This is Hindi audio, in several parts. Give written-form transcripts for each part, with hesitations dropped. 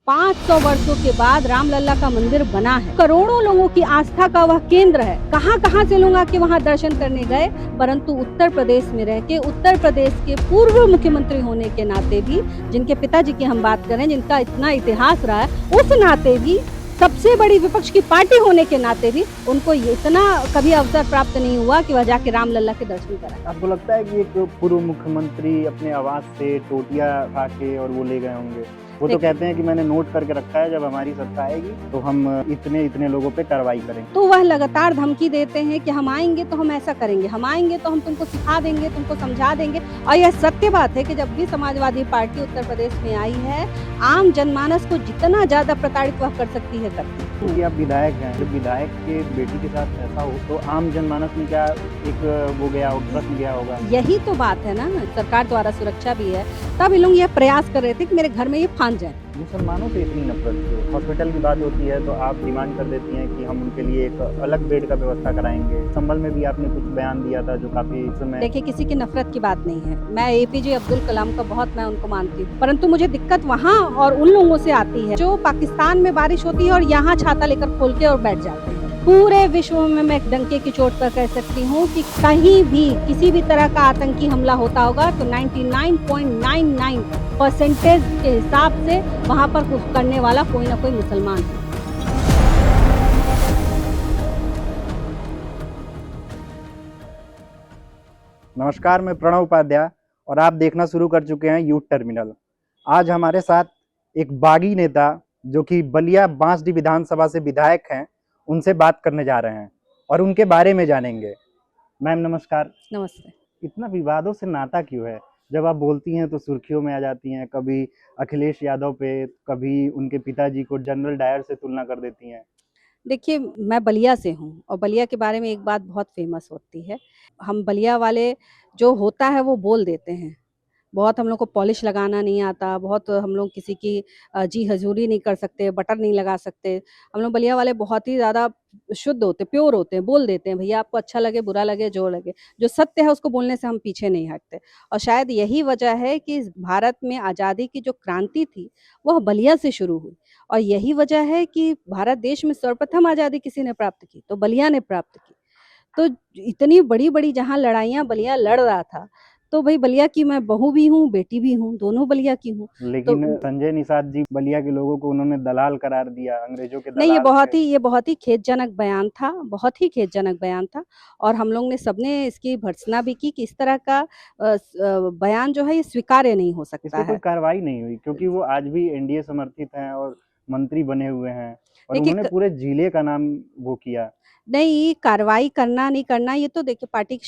500 वर्षों के बाद रामलला का मंदिर बना है। करोड़ों लोगों की आस्था का वह केंद्र है। कहां कहां से लोग आके वहां दर्शन करने गए, परंतु उत्तर प्रदेश में रह के, उत्तर प्रदेश के पूर्व मुख्यमंत्री होने के नाते भी, जिनके पिताजी की हम बात करें, जिनका इतना इतिहास रहा है, उस नाते भी, सबसे बड़ी विपक्ष की पार्टी होने के नाते भी उनको इतना कभी अवसर प्राप्त नहीं हुआ कि वह जाके रामलला के दर्शन करें। आपको लगता है कि एक पूर्व मुख्यमंत्री अपने आवास से टोटियां खा के और वो ले गए होंगे? वो तो कहते हैं कि मैंने नोट करके रखा है, जब हमारी सत्ता आएगी तो हम इतने इतने लोगों पे कार्रवाई करेंगे। तो वह लगातार धमकी देते हैं कि हम आएंगे तो हम ऐसा करेंगे, हम आएंगे तो हम तुमको सिखा देंगे, तुमको समझा देंगे। और यह सत्य बात है कि जब भी समाजवादी पार्टी उत्तर प्रदेश में आई है, आम जनमानस को जितना ज्यादा प्रताड़ित वह कर सकती है करती है। क्योंकि आप विधायक हैं, जब विधायक के बेटी के साथ ऐसा हो तो आम जनमानस में क्या एक वो गया हो, प्रश्न गया होगा? यही तो बात है ना, सरकार द्वारा सुरक्षा भी है, तब ये लोग यह प्रयास कर रहे थे कि मेरे घर में ये फांद जाए। मुसलमानों से इतनी नफरत क्यों? हॉस्पिटल की बात होती है तो आप डिमांड कर देती हैं कि हम उनके लिए एक अलग बेड का व्यवस्था कराएंगे। संभल में भी आपने कुछ बयान दिया था जो काफी समय। देखिए, किसी की नफरत की बात नहीं है। मैं एपीजे अब्दुल कलाम का बहुत मैं उनको मानती हूँ, परंतु मुझे दिक्कत वहाँ और उन लोगों से आती है जो पाकिस्तान में बारिश होती है और यहाँ छाता लेकर खोल के और बैठ जाते हैं। पूरे विश्व में मैं डंके की चोट पर कह सकती हूँ कि कहीं भी किसी भी तरह का आतंकी हमला होता होगा तो 99.99% के हिसाब से वहाँ पर कुछ करने वाला कोई ना कोई मुसलमान है। नमस्कार, मैं प्रणव उपाध्याय और आप देखना शुरू कर चुके हैं यूथ टर्मिनल। आज हमारे साथ एक बागी नेता जो कि बलिया बांसडीह विधानसभा से विधायक हैं, उनसे बात करने जा रहे हैं और उनके बारे में जानेंगे। मैम नमस्कार। नमस्ते। इतना विवादों से नाता क्यों है? जब आप बोलती हैं तो सुर्खियों में आ जाती हैं, कभी अखिलेश यादव पे, कभी उनके पिताजी को जनरल डायर से तुलना कर देती हैं। देखिए, मैं बलिया से हूँ और बलिया के बारे में एक बात बहुत फेमस होती है। हम बलिया वाले जो होता है वो बोल देते हैं। बहुत हम लोग को पॉलिश लगाना नहीं आता, बहुत हम लोग किसी की जी हजूरी नहीं कर सकते, बटर नहीं लगा सकते। हम लोग बलिया वाले बहुत ही ज़्यादा शुद्ध होते, प्योर होते हैं, बोल देते हैं भैया आपको अच्छा लगे, बुरा लगे, जो लगे। जो सत्य है उसको बोलने से हम पीछे नहीं हटते। और शायद यही वजह है कि भारत में आज़ादी की जो क्रांति थी, वह बलिया से शुरू हुई। और यही वजह है कि भारत देश में सर्वप्रथम आज़ादी किसी ने प्राप्त की, तो बलिया ने प्राप्त की। तो इतनी बड़ी-बड़ी जहाँ लड़ाइयाँ बलिया लड़ रहा था, तो भई बलिया की मैं बहू भी हूँ, बेटी भी हूँ, दोनों बलिया की हूँ। तो लेकिन संजय निषाद जी बलिया के लोगों को उन्होंने दलाल करार दिया, अंग्रेजों के नहीं, दलाल थे। ये बहुत ही खेदजनक बयान था, बहुत ही खेदजनक बयान था। और हम लोग ने सबने इसकी भर्त्सना भी की कि इस तरह का बयान जो है ये स्वीकार्य नहीं हो इस सकता पे कोई है। कार्रवाई नहीं हुई क्योंकि वो आज भी एनडीए समर्थित हैं और मंत्री बने हुए हैं और देखिए उन्होंने क पूरे जिले का नाम वो किया। नहीं, कार्रवाई करना, नहीं करना, ये तो देखिए पार्टी के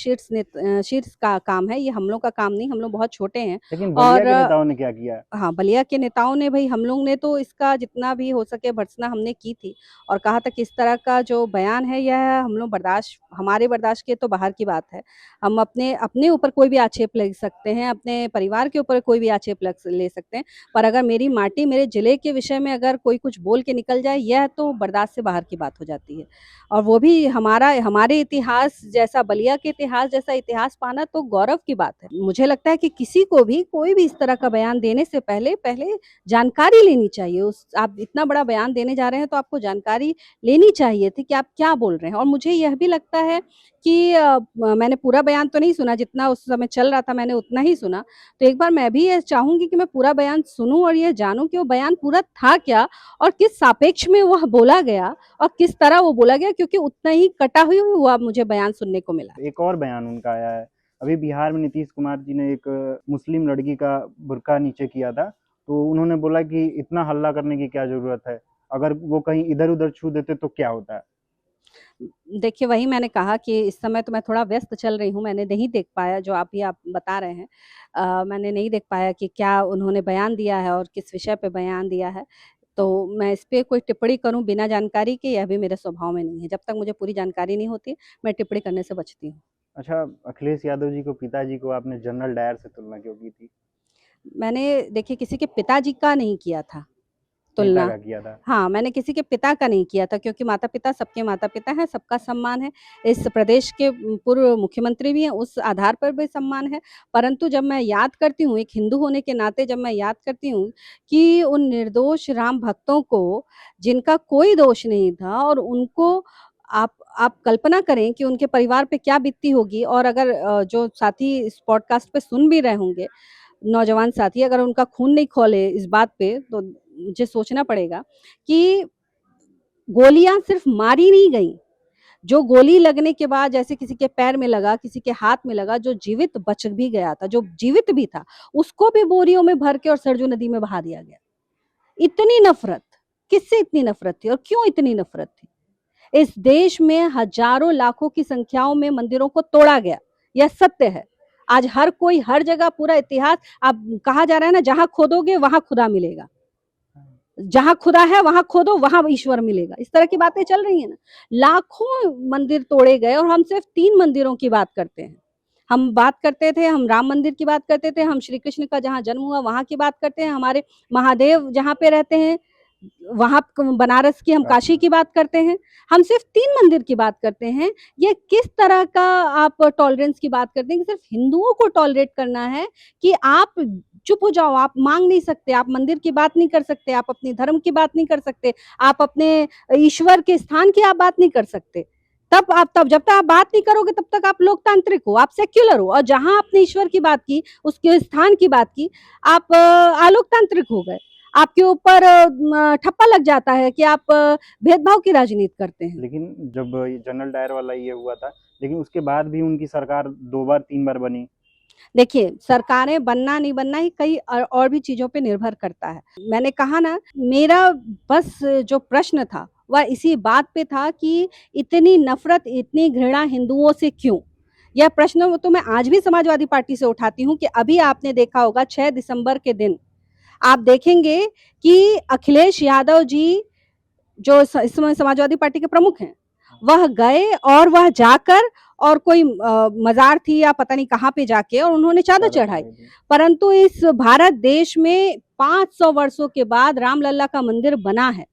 शीर्ष का काम है, ये हम लोग का काम नहीं, हम लोग बहुत छोटे हैं। लेकिन बलिया और के नेताओं ने क्या किया? हाँ, बलिया के नेताओं ने भई हम लोग ने तो इसका जितना भी हो सके भर्त्सना हमने की थी और कहा था कि इस तरह का जो बयान है यह हम लोग हमारे बर्दाश्त के तो बाहर की बात है। हम अपने अपने ऊपर कोई भी आक्षेप ले सकते हैं, अपने परिवार के ऊपर कोई भी आक्षेप ले सकते हैं, पर अगर मेरी माटी, मेरे जिले के विषय में अगर कोई कुछ बोल के निकल जाए, यह तो बर्दाश्त से बाहर की बात हो जाती है। और वो भी हमारे इतिहास जैसा, बलिया के इतिहास जैसा इतिहास पाना तो गौरव की बात है। मुझे लगता है कि किसी को भी कोई भी इस तरह का बयान देने से पहले जानकारी लेनी चाहिए। उस आप इतना बड़ा बयान देने जा रहे हैं तो आपको जानकारी लेनी चाहिए थी कि आप क्या बोल रहे हैं। और मुझे यह भी लगता है कि मैंने पूरा बयान तो नहीं सुना, जितना उस समय चल रहा था मैंने उतना ही सुना। तो एक बार मैं भी ये चाहूँगी कि मैं पूरा बयान सुनूँ और ये जानूँ कि वो बयान पूरा था क्या और किस सापेक्ष में वह बोला गया और किस तरह वो बोला गया, क्योंकि उतना ही कटा हुआ मुझे बयान सुनने को मिला। एक और बयान उनका आया है। अभी बिहार में नीतीश कुमार जी ने एक मुस्लिम लड़की का बुर्का नीचे किया था, तो उन्होंने बोला कि इतना हल्ला करने की क्या ज़रूरत है? अगर वो कहीं इधर-उधर छू देते तो क्या होता? देखिए, वही मैंने कहा कि इस समय तो मैं थोड़ा व्यस्त चल रही हूँ, मैंने नहीं देख पाया जो आप बता रहे हैं। मैंने नहीं देख पाया कि क्या उन्होंने बयान दिया है और किस विषय पे बयान दिया है। तो मैं इस पे कोई टिप्पणी करूँ बिना जानकारी के, यह भी मेरे स्वभाव में नहीं है। जब तक मुझे पूरी जानकारी नहीं होती, मैं टिप्पणी करने से बचती हूँ। अच्छा, अखिलेश यादव जी को पिताजी को आपने जनरल डायर से तुलना क्यों की थी? मैंने देखिए किसी के पिताजी का नहीं किया था। तुलना। नेता का किया था। हाँ, मैंने किसी के पिता का नहीं किया था, क्योंकि माता-पिता सबके माता-पिता हैं, सबका सम्मान है। इस प्रदेश के पूर्व मुख्यमंत्री भी हैं, उस आधार पर भी सम्मान है। परंतु जब मैं याद करती हूँ, एक हिंदू होने के नाते जब मैं याद करती हूँ कि उन निर्दोष राम भक्तों को, जिनका कोई दोष नहीं था, और उनको आप कल्पना करें कि उनके परिवार पे क्या बीतती होगी। और अगर जो साथी इस पॉडकास्ट पे सुन भी रहे होंगे, नौजवान साथी, अगर उनका खून नहीं खौले इस बात पे, तो मुझे सोचना पड़ेगा कि गोलियां सिर्फ मारी नहीं गई, जो गोली लगने के बाद जैसे किसी के पैर में लगा, किसी के हाथ में लगा, जो जीवित बच भी गया था, जो जीवित भी था, उसको भी बोरियों में भर के और सरजू नदी में बहा दिया गया। इतनी नफरत, किससे इतनी नफरत थी और क्यों इतनी नफरत थी? इस देश में हजारों लाखों की संख्याओं में मंदिरों को तोड़ा गया, यह सत्य है। आज हर कोई हर जगह पूरा इतिहास, अब कहा जा रहा है ना, जहां खोदोगे वहां खुदा मिलेगा, जहां खुदा है वहां खोदो वहां ईश्वर मिलेगा, इस तरह की बातें चल रही है ना। लाखों मंदिर तोड़े गए, और हम सिर्फ 3 मंदिरों की बात करते हैं। हम बात करते थे, हम राम मंदिर की बात करते थे, हम श्री कृष्ण का जहाँ जन्म हुआ वहां की बात करते हैं, हमारे महादेव जहाँ पे रहते हैं वहां बनारस की, हम काशी की बात करते हैं। हम सिर्फ 3 मंदिर की बात करते हैं। ये किस तरह का आप टॉलरेंस की बात करते हैं कि सिर्फ हिंदुओं को टॉलरेट करना है, कि आप चुप हो जाओ, आप मांग नहीं सकते, आप मंदिर की बात नहीं कर सकते, आप अपने धर्म की बात नहीं कर सकते, आप अपने ईश्वर के स्थान की आप बात नहीं कर सकते। तब जब तक आप बात नहीं करोगे तब तक आप लोकतांत्रिक हो, आप सेक्युलर हो। और जहां आपने ईश्वर की बात की, उसके स्थान की बात की, आप अलोकतांत्रिक हो गए। आपके ऊपर ठप्पा लग जाता है कि आप भेदभाव की राजनीति करते हैं। लेकिन जब जनरल डायर वाला ये हुआ था, लेकिन उसके बाद भी उनकी सरकार 2 बार 3 बार बनी। देखिए, सरकारें बनना नहीं बनना ही कई और भी चीज़ों पे निर्भर करता है। मैंने कहा ना, मेरा बस जो प्रश्न था, वह इसी बात पे था कि इतनी नफ़रत, इतनी घृणा हिंदुओं से क्यों? यह प्रश्न तो मैं आज भी समाजवादी पार्टी से उठाती हूँ कि अभी आपने देखा होगा 6 दिसंबर के दिन, आप देखेंगे कि अखिलेश यादव जी, जो इस समय समाजवादी पार्टी के प्रमुख हैं, वह गए और वह जाकर, और कोई मज़ार थी या पता नहीं कहाँ पे जाके, और उन्होंने चादर चढ़ाई। परंतु इस भारत देश में 500 वर्षों के बाद रामलला का मंदिर बना है।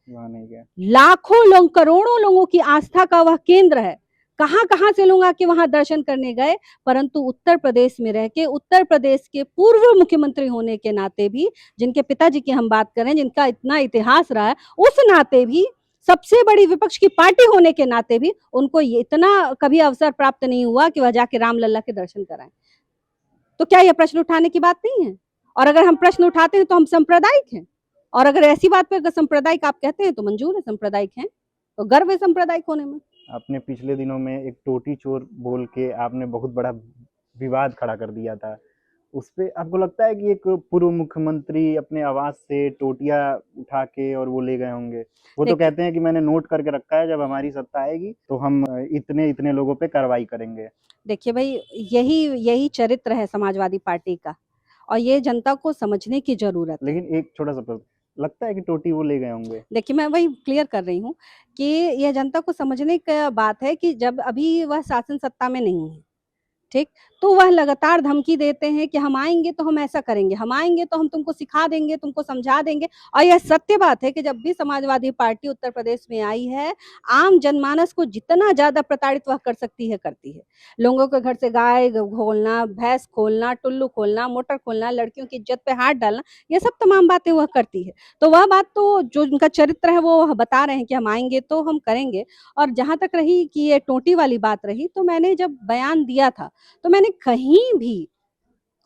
वहाँ नहीं गया। लाखों लोग, करोड़ों लोगों की आस्था का वह केंद्र है। कहाँ-कहाँ से लोग आके वहां दर्शन करने गए। परंतु उत्तर प्रदेश में रह के, उत्तर प्रदेश के पूर्व मुख्यमंत्री होने के नाते भी, जिनके पिताजी की हम बात करें, जिनका इतना इतिहास रहा है, उस नाते भी, सबसे बड़ी विपक्ष की पार्टी होने के नाते भी, उनको इतना कभी अवसर प्राप्त नहीं हुआ कि वह जाके रामलला के दर्शन कराएं। तो क्या यह प्रश्न उठाने की बात नहीं है? और अगर हम प्रश्न उठाते हैं तो हम सांप्रदायिक हैं, और अगर ऐसी बात पे अगर सांप्रदायिक आप कहते हैं तो मंजूर है, सांप्रदायिक हैं, तो गर्व है सांप्रदायिक होने में। आपने पिछले दिनों में एक टोटी चोर बोल के आपने बहुत बड़ा विवाद खड़ा कर दिया था। उसपे आपको लगता है कि एक पूर्व मुख्यमंत्री अपने आवास से टोटियाँ उठा के और वो ले गए होंगे? वो तो कहते हैं कि मैंने नोट करके रखा है, जब हमारी सत्ता आएगी तो हम इतने-इतने लोगों पे कार्रवाई करेंगे। देखिए भाई, यही चरित्र है समाजवादी पार्टी का, और ये जनता को समझने की जरूरत है। लेकिन एक छोटा-सा प्रश्न, लगता है कि टोटी वो ले गए होंगे? देखिए, मैं वही क्लियर कर रही हूँ कि यह जनता को समझने का बात है कि जब अभी वह शासन सत्ता में नहीं है, ठीक? तो वह लगातार धमकी देते हैं कि हम आएँगे तो हम ऐसा करेंगे, हम आएँगे तो हम तुमको सिखा देंगे, तुमको समझा देंगे। और यह सत्य बात है कि जब भी समाजवादी पार्टी उत्तर प्रदेश में आई है, आम जनमानस को जितना ज़्यादा प्रताड़ित वह कर सकती है, करती है। लोगों के घर से गाय खोलना, भैंस खोलना, टुल्लू खोलना, मोटर खोलना, लड़कियों की इज्जत पे हाथ डालना, ये सब तमाम बातें वह करती है। तो वह बात तो, जो उनका चरित्र है, वो बता रहे हैं कि हम आएँगे तो हम करेंगे। और जहाँ तक रही कि ये टोटी वाली बात रही, तो मैंने जब बयान दिया था, तो मैंने कहीं भी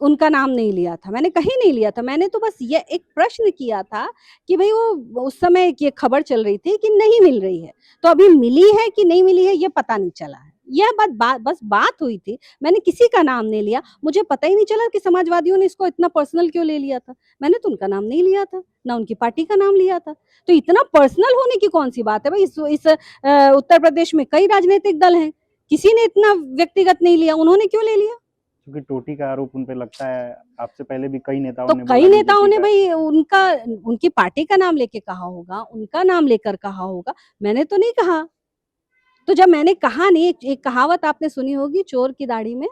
उनका नाम नहीं लिया था, मैंने कहीं नहीं लिया था। मैंने तो बस ये एक प्रश्न किया था कि भई वो उस समय ये खबर चल रही थी कि नहीं मिल रही है, तो अभी मिली है कि नहीं मिली है ये पता नहीं चला है। यह बस बात हुई थी, मैंने किसी का नाम नहीं लिया। मुझे पता ही नहीं चला कि समाजवादियों ने इसको इतना पर्सनल क्यों ले लिया था। मैंने तो उनका नाम नहीं लिया था, ना उनकी पार्टी का नाम लिया था। तो इतना पर्सनल होने की कौन-सी बात है भई? इस उत्तर प्रदेश में कई राजनीतिक दल हैं, किसी ने इतना व्यक्तिगत नहीं लिया, उन्होंने क्यों ले लिया? क्योंकि टोटी का आरोप उन पे लगता है, आपसे पहले भी कई नेताओं तो ने कई बोला नेताओं बीजेपी ने का। भई उनकी पार्टी का नाम लेके कहा होगा, उनका नाम लेकर कहा होगा, मैंने तो नहीं कहा। तो जब मैंने कहा नहीं, एक कहावत आपने सुनी होगी, चोर की दाढ़ी में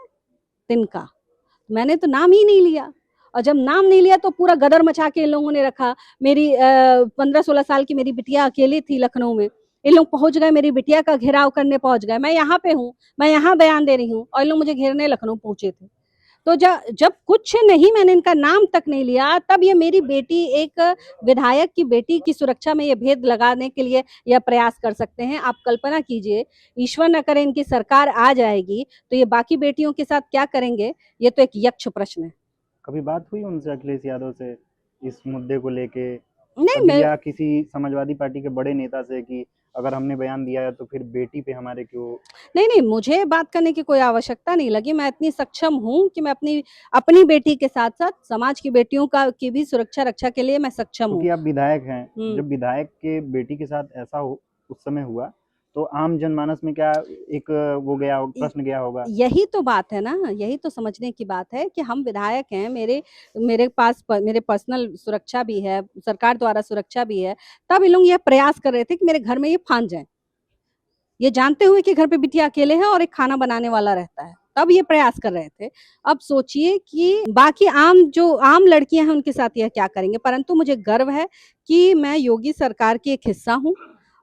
तिनका, मैंने तो नाम ही नहीं लिया। और जब नाम नहीं लिया तो पूरा गदर मचा के इन लोगों ने रखा। मेरी 15-16 साल की मेरी बिटिया अकेली थी लखनऊ में, इन लोग पहुंच गए, मेरी बिटिया का घेराव करने पहुंच गए। मैं यहाँ पे हूँ, मैं यहाँ बयान दे रही हूँ और इन लोग मुझे घेरने लखनऊ पहुंचे थे। तो जब कुछ नहीं, मैंने इनका नाम तक नहीं लिया, तब ये मेरी बेटी, एक विधायक की बेटी की सुरक्षा में ये भेद लगाने के लिए यह प्रयास कर सकते हैं। आप कल्पना कीजिए, ईश्वर न करे इनकी सरकार आ जाएगी तो ये बाकी बेटियों के साथ क्या करेंगे, ये तो एक यक्ष प्रश्न है। कभी बात हुई उनसे, अखिलेश यादव से, इस मुद्दे को लेके? नहीं, कभी मैं या किसी समाजवादी पार्टी के बड़े नेता से कि अगर हमने बयान दिया है तो फिर बेटी पे हमारे क्यों? नहीं, मुझे बात करने की कोई आवश्यकता नहीं लगी। मैं इतनी सक्षम हूँ कि मैं अपनी अपनी बेटी के साथ-साथ समाज की बेटियों की भी सुरक्षा रक्षा के लिए मैं सक्षम हूँ। क्योंकि आप विधायक हैं, हुँ। जब विधायक के बेटी के साथ ऐसा उस समय हुआ, तो आम जनमानस में क्या एक वो गया, प्रश्न गया होगा? यही तो बात है ना, यही तो समझने की बात है कि हम विधायक हैं, मेरे पास मेरे पर्सनल सुरक्षा भी है, सरकार द्वारा सुरक्षा भी है। तब इन लोग यह प्रयास कर रहे थे कि मेरे घर में ये फांद जाएँ। ये जानते हुए कि घर पे बिटिया अकेले है और एक खाना बनाने वाला रहता है, तब ये प्रयास कर रहे थे। अब सोचिए कि बाकी जो आम लड़कियाँ हैं उनके साथ यह क्या करेंगे, परंतु मुझे गर्व है कि मैं योगी सरकार की एक हिस्सा हूँ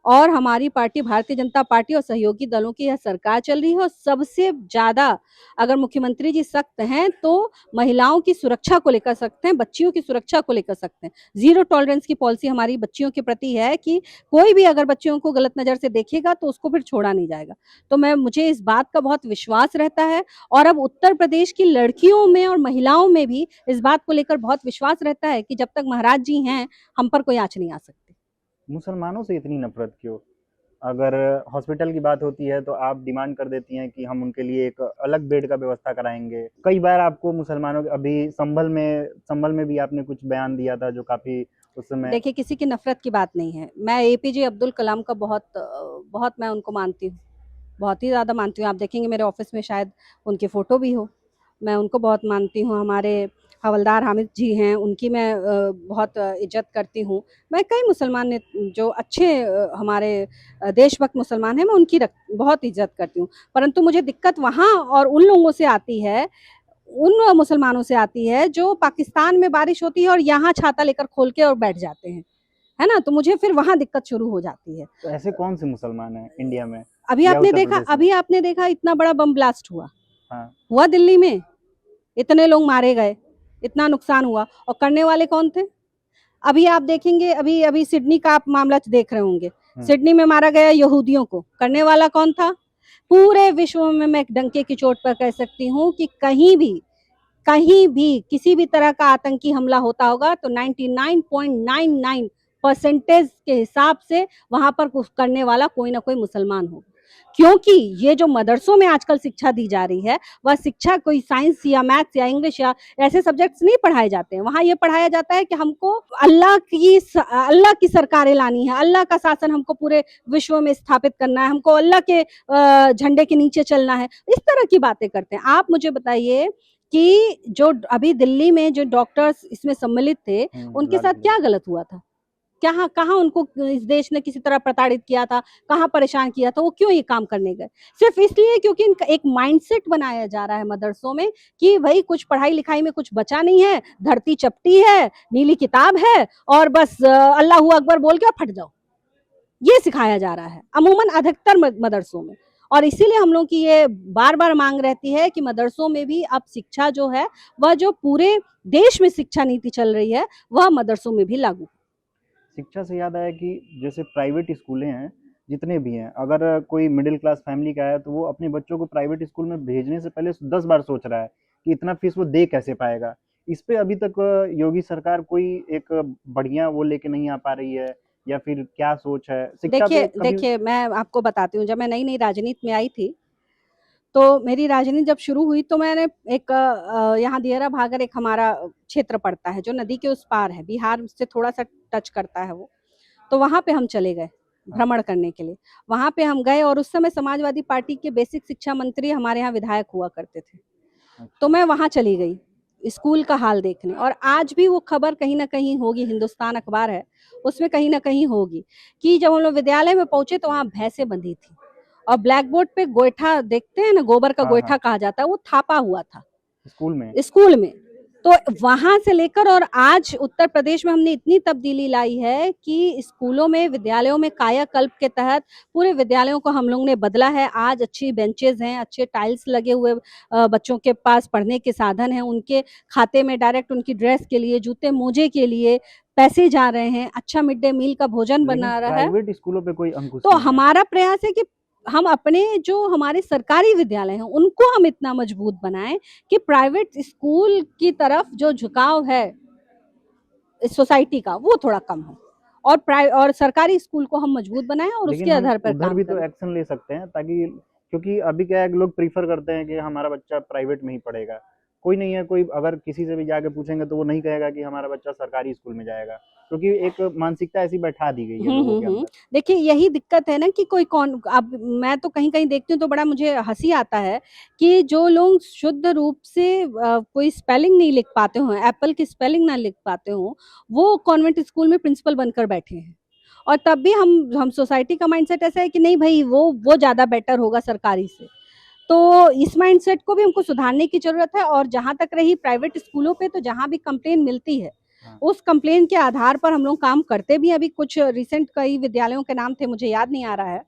और हमारी पार्टी भारतीय जनता पार्टी और सहयोगी दलों की यह सरकार चल रही है और सबसे ज़्यादा अगर मुख्यमंत्री जी सख्त हैं तो महिलाओं की सुरक्षा को लेकर सख्त हैं, बच्चियों की सुरक्षा को लेकर सख्त हैं। ज़ीरो टॉलरेंस की पॉलिसी हमारी बच्चियों के प्रति है कि कोई भी अगर बच्चियों को गलत नज़र से देखेगा तो उसको फिर छोड़ा नहीं जाएगा। तो मुझे इस बात का बहुत विश्वास रहता है और अब उत्तर प्रदेश की लड़कियों में और महिलाओं में भी इस बात को लेकर बहुत विश्वास रहता है कि जब तक महाराज जी हैं, हम पर कोई आँच नहीं आ सकती। मुसलमानों से इतनी नफरत क्यों? अगर हॉस्पिटल की बात होती है तो आप डिमांड कर देती हैं कि हम उनके लिए एक अलग बेड का व्यवस्था कराएंगे। कई बार आपको मुसलमानों के, अभी संभल में भी आपने कुछ बयान दिया था जो काफी उस समय। देखिए, किसी की नफ़रत की बात नहीं है। मैं एपीजे अब्दुल कलाम का बहुत मैं उनको मानती हूँ, बहुत ही ज़्यादा मानती हूँ। आप देखेंगे मेरे ऑफ़िस में शायद उनकी फ़ोटो भी हो। मैं उनको बहुत मानती हूँ। हमारे हवलदार हामिद जी हैं, उनकी मैं बहुत इज़्ज़त करती हूँ। मैं कई मुसलमान ने जो अच्छे हमारे देशभक्त मुसलमान हैं, मैं उनकी बहुत इज़्ज़त करती हूँ। परंतु मुझे दिक्कत वहाँ और उन लोगों से आती है, उन मुसलमानों से आती है जो पाकिस्तान में बारिश होती है और यहाँ छाता लेकर खोल के और बैठ जाते हैं, है ना? तो मुझे फिर वहाँ दिक्कत शुरू हो जाती है। तो ऐसे कौन से मुसलमान हैं इंडिया में या उत्तर प्रदेश में? अभी आपने देखा इतना बड़ा बम ब्लास्ट हाँ। हुआ दिल्ली में, इतने लोग मारे गए, इतना नुकसान हुआ और करने वाले कौन थे? अभी आप देखेंगे, अभी सिडनी का आप मामला देख रहे होंगे। सिडनी में मारा गया यहूदियों को, करने वाला कौन था? पूरे विश्व में मैं डंके की चोट पर कह सकती हूँ कि कहीं भी किसी भी तरह का आतंकी हमला होता होगा तो 99.99% के हिसाब से वहां पर करने वाला कोई ना कोई मुसलमान होगा। क्योंकि ये जो मदरसों में आजकल शिक्षा दी जा रही है, वह शिक्षा कोई साइंस या मैथ्स या इंग्लिश या ऐसे सब्जेक्ट्स नहीं पढ़ाए जाते हैं। वहाँ ये पढ़ाया जाता है कि हमको अल्लाह की सरकारें लानी है, अल्लाह का शासन हमको पूरे विश्व में स्थापित करना है, हमको अल्लाह के झंडे के नीचे चलना है। इस तरह की बातें करते हैं। आप मुझे बताइए कि जो अभी दिल्ली में जो डॉक्टर्स इसमें सम्मिलित थे, उनके साथ क्या गलत हुआ था? कहाँ उनको इस देश ने किसी तरह प्रताड़ित किया था, कहाँ परेशान किया था, वो क्यों ये काम करने गए? सिर्फ इसलिए क्योंकि इनका एक माइंडसेट बनाया जा रहा है मदरसों में कि भई कुछ पढ़ाई-लिखाई में कुछ बचा नहीं है, धरती चपटी है, नीली किताब है और बस अल्लाहू अकबर बोल के और फट जाओ। ये सिखाया जा रहा है, अमूमन अधिकतर मदरसों में। और इसीलिए हम लोग की ये बार-बार मांग रहती है कि मदरसों में भी अब शिक्षा जो है, वह जो पूरे देश में शिक्षा नीति चल रही है, वह मदरसों में भी लागू। शिक्षा से याद आया कि जैसे प्राइवेट स्कूलें हैं, जितने भी हैं, अगर कोई मिडिल क्लास फैमिली का है तो वो अपने बच्चों को प्राइवेट स्कूल में भेजने से पहले 10 बार सोच रहा है कि इतना फीस वो दे कैसे पाएगा। इस पे अभी तक योगी सरकार कोई एक बढ़िया वो लेके नहीं आ पा रही है, या फिर क्या सोच है शिक्षा पे कभी? देखिए मैं आपको बताती हूँ, जब मैं नई-नई राजनीति में आई थी, तो मेरी राजनीति जब शुरू हुई तो मैंने एक यहाँ दियरा भागर एक हमारा क्षेत्र पड़ता है, जो नदी के उस पार है, बिहार से थोड़ा-सा टच करता है वो। तो वहाँ पे हम चले गए, भ्रमण करने के लिए। वहाँ पे हम गए और उस समय समाजवादी पार्टी के बेसिक शिक्षा मंत्री हमारे यहाँ विधायक हुआ करते थे। तो मैं वहाँ चली गई, स्कूल का हाल देखने और आज भी वो खबर कहीं न कहीं होगी, हिंदुस्तान अखबार है, उसमें कहीं न कहीं होगी कि जब हम लोग विद्यालय में पहुँचे तो वहाँ भैंसें बंधी थी और ब्लैक बोर्ड पे गोइठा देखते हैं ना, गोबर का हाँ, गोइठा हाँ। कहा जाता है, वो थापा हुआ था स्कूल में? स्कूल में। तो वहां से लेकर और आज उत्तर प्रदेश में हमने इतनी तब्दीली लाई है कि स्कूलों में, विद्यालयों में कायाकल्प के तहत पूरे विद्यालयों को हम लोग ने बदला है। आज अच्छी बेंचेस हैं, अच्छे टाइल्स लगे हुए, बच्चों के पास पढ़ने के साधन हैं, उनके खाते में डायरेक्ट उनकी ड्रेस के लिए, जूते मोजे के लिए पैसे जा रहे हैं, अच्छा मिड डे मील का भोजन लेकिन बना रहा है। प्राइवेट स्कूलों पे कोई अंकुश तो नहीं है। हमारा प्रयास है कि हम अपने जो हमारे सरकारी विद्यालय हैं उनको हम इतना मजबूत बनाएं कि प्राइवेट स्कूल की तरफ जो झुकाव है इस सोसाइटी का वो थोड़ा कम हो, और सरकारी स्कूल को हम मजबूत बनाएं और उसके लेकिन हम आधार पर उधर काम भी तो करें। एक्शन ले सकते हैं, ताकि क्योंकि अभी क्या है कि लोग प्रीफर करते हैं कि हमारा बच्चा प्राइवेट में ही पढ़ेगा। कोई नहीं है, कोई अगर किसी से भी जाके पूछेंगे तो वो नहीं कहेगा कि हमारा बच्चा सरकारी स्कूल में जाएगा, क्योंकि एक मानसिकता ऐसी बैठा दी गई है लोगों के अंदर। देखिए यही दिक्कत है ना कि कोई कौन, अब मैं तो कहीं कहीं देखती हूँ तो बड़ा मुझे हंसी आता है कि जो लोग शुद्ध रूप से कोई स्पेलिंग नहीं लिख पाते हो, एप्पल की स्पेलिंग ना लिख पाते हो, वो कॉन्वेंट स्कूल में प्रिंसिपल बनकर बैठे हैं। और तब भी हम सोसाइटी का माइंडसेट ऐसा है कि नहीं भाई वो ज्यादा बेटर होगा सरकारी से। तो इस माइंडसेट को भी हमको सुधारने की जरूरत है। और जहां तक रही प्राइवेट स्कूलों पे, तो जहां भी कंप्लेन मिलती है हाँ। उस कंप्लेन के आधार पर हम लोग काम करते भी। अभी कुछ रिसेंट कई विद्यालयों के नाम थे, मुझे याद नहीं आ रहा है,